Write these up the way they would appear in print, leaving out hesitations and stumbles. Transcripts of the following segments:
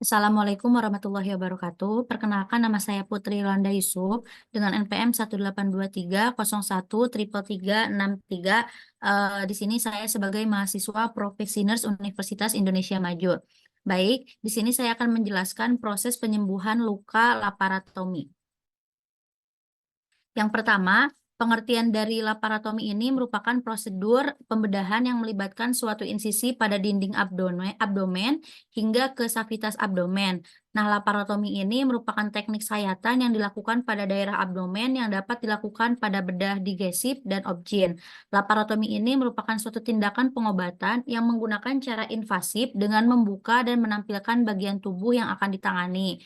Assalamualaikum warahmatullahi wabarakatuh. Perkenalkan nama saya Putri Yolanda Yusuf dengan NPM 18230133363. Di sini saya sebagai mahasiswa Profesiners Universitas Indonesia Maju. Baik, di sini saya akan menjelaskan proses penyembuhan luka laparotomi. Yang pertama, pengertian dari laparotomi ini merupakan prosedur pembedahan yang melibatkan suatu insisi pada dinding abdomen hingga ke savitas abdomen. Nah, laparotomi ini merupakan teknik sayatan yang dilakukan pada daerah abdomen yang dapat dilakukan pada bedah digestif dan objin. Laparotomi ini merupakan suatu tindakan pengobatan yang menggunakan cara invasif dengan membuka dan menampilkan bagian tubuh yang akan ditangani.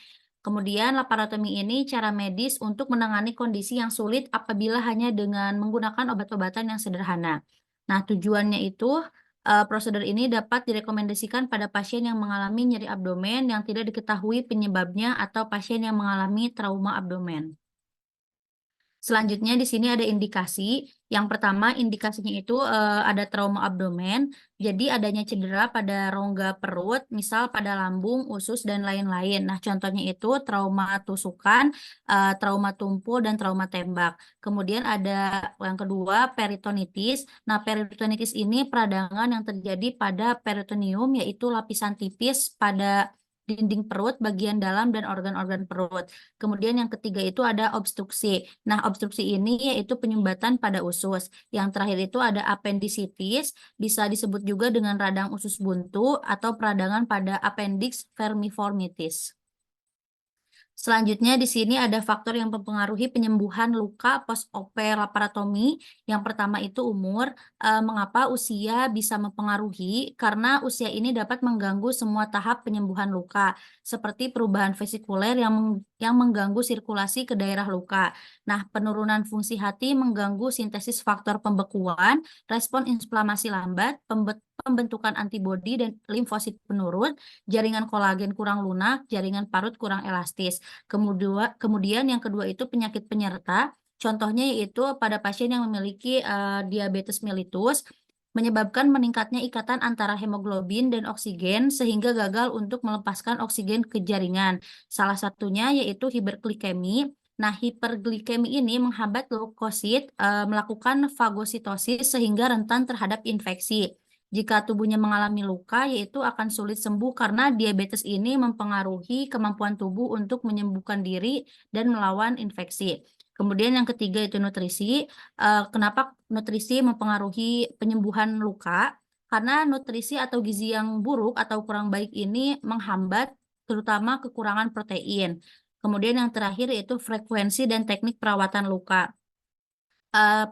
Kemudian laparotomi ini cara medis untuk menangani kondisi yang sulit apabila hanya dengan menggunakan obat-obatan yang sederhana. Nah, tujuannya itu prosedur ini dapat direkomendasikan pada pasien yang mengalami nyeri abdomen yang tidak diketahui penyebabnya atau pasien yang mengalami trauma abdomen. Selanjutnya di sini ada indikasi. Yang pertama indikasinya itu ada trauma abdomen. Jadi adanya cedera pada rongga perut, misal pada lambung, usus dan lain-lain. Nah, contohnya itu trauma tusukan, trauma tumpul dan trauma tembak. Kemudian ada yang kedua peritonitis. Nah, peritonitis ini peradangan yang terjadi pada peritoneum, yaitu lapisan tipis pada dinding perut, bagian dalam dan organ-organ perut. Kemudian yang ketiga itu ada obstruksi. Nah, obstruksi ini yaitu penyumbatan pada usus. Yang terakhir itu ada apendisitis, bisa disebut juga dengan radang usus buntu atau peradangan pada appendix vermiformitis. Selanjutnya di sini ada faktor yang mempengaruhi penyembuhan luka post-op laparotomi. Yang pertama itu umur. Mengapa usia bisa mempengaruhi? Karena usia ini dapat mengganggu semua tahap penyembuhan luka, seperti perubahan vesikuler yang mengganggu sirkulasi ke daerah luka. Nah, penurunan fungsi hati mengganggu sintesis faktor pembekuan, respon inflamasi lambat, pembentukan antibodi dan limfosit menurun, jaringan kolagen kurang lunak, jaringan parut kurang elastis. Kemudian yang kedua itu penyakit penyerta. Contohnya yaitu pada pasien yang memiliki diabetes mellitus menyebabkan meningkatnya ikatan antara hemoglobin dan oksigen sehingga gagal untuk melepaskan oksigen ke jaringan. Salah satunya yaitu hiperglikemi. Nah, hiperglikemi ini menghambat leukosit melakukan fagositosis sehingga rentan terhadap infeksi. Jika tubuhnya mengalami luka, yaitu akan sulit sembuh karena diabetes ini mempengaruhi kemampuan tubuh untuk menyembuhkan diri dan melawan infeksi. Kemudian yang ketiga itu nutrisi. Kenapa nutrisi mempengaruhi penyembuhan luka? Karena nutrisi atau gizi yang buruk atau kurang baik ini menghambat terutama kekurangan protein. Kemudian yang terakhir yaitu frekuensi dan teknik perawatan luka.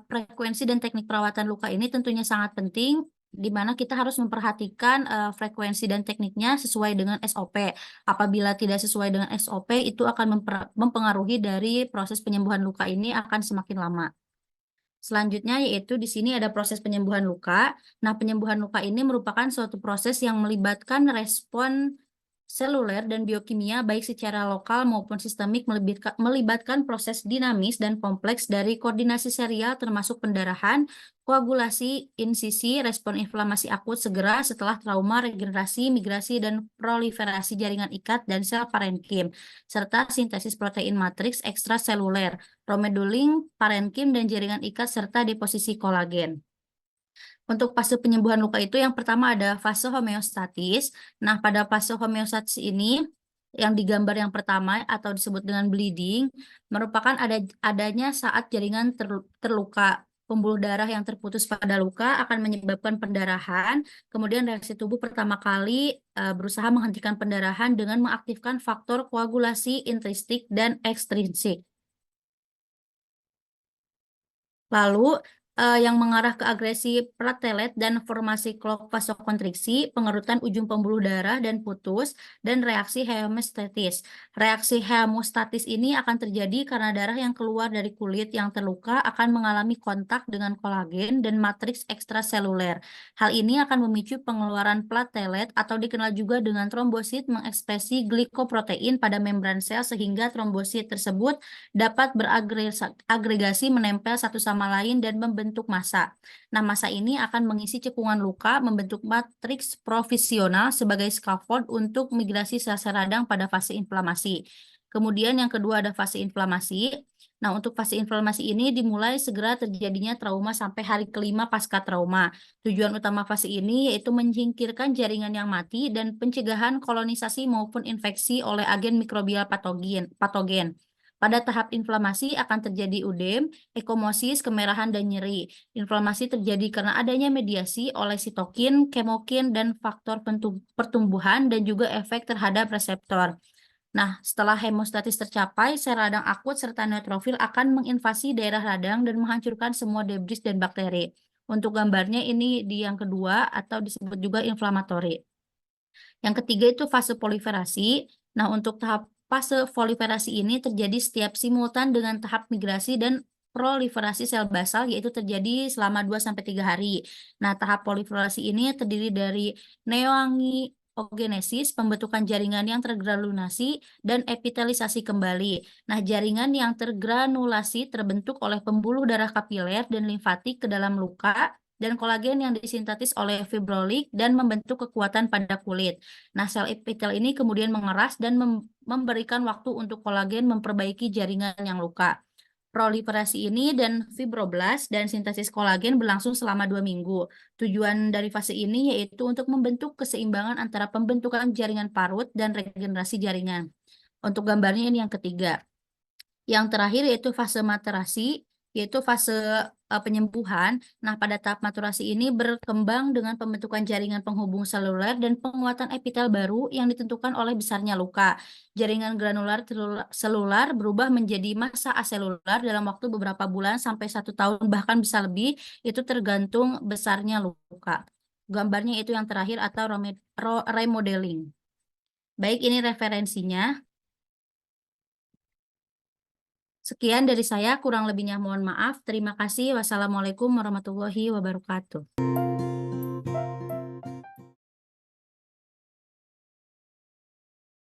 Frekuensi dan teknik perawatan luka ini tentunya sangat penting, di mana kita harus memperhatikan frekuensi dan tekniknya sesuai dengan SOP. Apabila tidak sesuai dengan SOP, itu akan mempengaruhi dari proses penyembuhan luka ini akan semakin lama. Selanjutnya yaitu di sini ada proses penyembuhan luka. Nah, penyembuhan luka ini merupakan suatu proses yang melibatkan respon seluler dan biokimia baik secara lokal maupun sistemik, melibatkan proses dinamis dan kompleks dari koordinasi serial termasuk pendarahan, koagulasi, insisi, respon inflamasi akut segera setelah trauma, regenerasi, migrasi, dan proliferasi jaringan ikat dan sel parenkim, serta sintesis protein matriks ekstraseluler, romedulin, parenkim, dan jaringan ikat serta deposisi kolagen. Untuk fase penyembuhan luka itu yang pertama ada fase homeostatis. Nah, pada fase homeostatis ini yang digambar yang pertama atau disebut dengan bleeding merupakan adanya saat jaringan terluka. Pembuluh darah yang terputus pada luka akan menyebabkan pendarahan. Kemudian reaksi tubuh pertama kali berusaha menghentikan pendarahan dengan mengaktifkan faktor koagulasi intrinsik dan ekstrinsik. Lalu yang mengarah ke agresi platelet dan formasi clot vasokonstriksi, pengerutan ujung pembuluh darah dan putus, dan reaksi hemostatis. Reaksi hemostatis ini akan terjadi karena darah yang keluar dari kulit yang terluka akan mengalami kontak dengan kolagen dan matriks ekstraseluler. Hal ini akan memicu pengeluaran platelet atau dikenal juga dengan trombosit mengekspresi glikoprotein pada membran sel sehingga trombosit tersebut dapat beragregasi menempel satu sama lain dan membentuk membentuk massa. Nah, massa ini akan mengisi cekungan luka, membentuk matriks provisional sebagai scaffold untuk migrasi sel-sel radang pada fase inflamasi. Kemudian yang kedua ada fase inflamasi. Nah, untuk fase inflamasi ini dimulai segera terjadinya trauma sampai hari kelima pasca trauma. Tujuan utama fase ini yaitu menyingkirkan jaringan yang mati dan pencegahan kolonisasi maupun infeksi oleh agen mikrobial patogen. Pada tahap inflamasi akan terjadi udem, ekomosis, kemerahan, dan nyeri. Inflamasi terjadi karena adanya mediasi oleh sitokin, kemokin, dan faktor pertumbuhan dan juga efek terhadap reseptor. Nah, setelah hemostatis tercapai, sel radang akut serta neutrofil akan menginvasi daerah radang dan menghancurkan semua debris dan bakteri. Untuk gambarnya ini di yang kedua atau disebut juga inflamatori. Yang ketiga itu fase proliferasi. Nah, untuk tahap fase proliferasi ini terjadi setiap simultan dengan tahap migrasi dan proliferasi sel basal yaitu terjadi selama 2-3 hari. Nah, tahap proliferasi ini terdiri dari neoangiogenesis, pembentukan jaringan yang tergranulasi, dan epitelisasi kembali. Nah, jaringan yang tergranulasi terbentuk oleh pembuluh darah kapiler dan limfatik ke dalam luka, dan kolagen yang disintetis oleh fibrolik dan membentuk kekuatan pada kulit. Nah, sel epitel ini kemudian mengeras dan memberikan waktu untuk kolagen memperbaiki jaringan yang luka. Proliferasi ini dan fibroblast dan sintesis kolagen berlangsung selama 2 minggu. Tujuan dari fase ini yaitu untuk membentuk keseimbangan antara pembentukan jaringan parut dan regenerasi jaringan. Untuk gambarnya ini yang ketiga. Yang terakhir yaitu fase maturasi, yaitu fase penyembuhan. Nah, pada tahap maturasi ini berkembang dengan pembentukan jaringan penghubung seluler dan penguatan epitel baru yang ditentukan oleh besarnya luka. Jaringan granular selular berubah menjadi massa aselular dalam waktu beberapa bulan sampai 1 tahun, bahkan bisa lebih, itu tergantung besarnya luka. Gambarnya itu yang terakhir atau remodeling. Baik, ini referensinya. Sekian dari saya, kurang lebihnya mohon maaf. Terima kasih. Wassalamualaikum warahmatullahi wabarakatuh.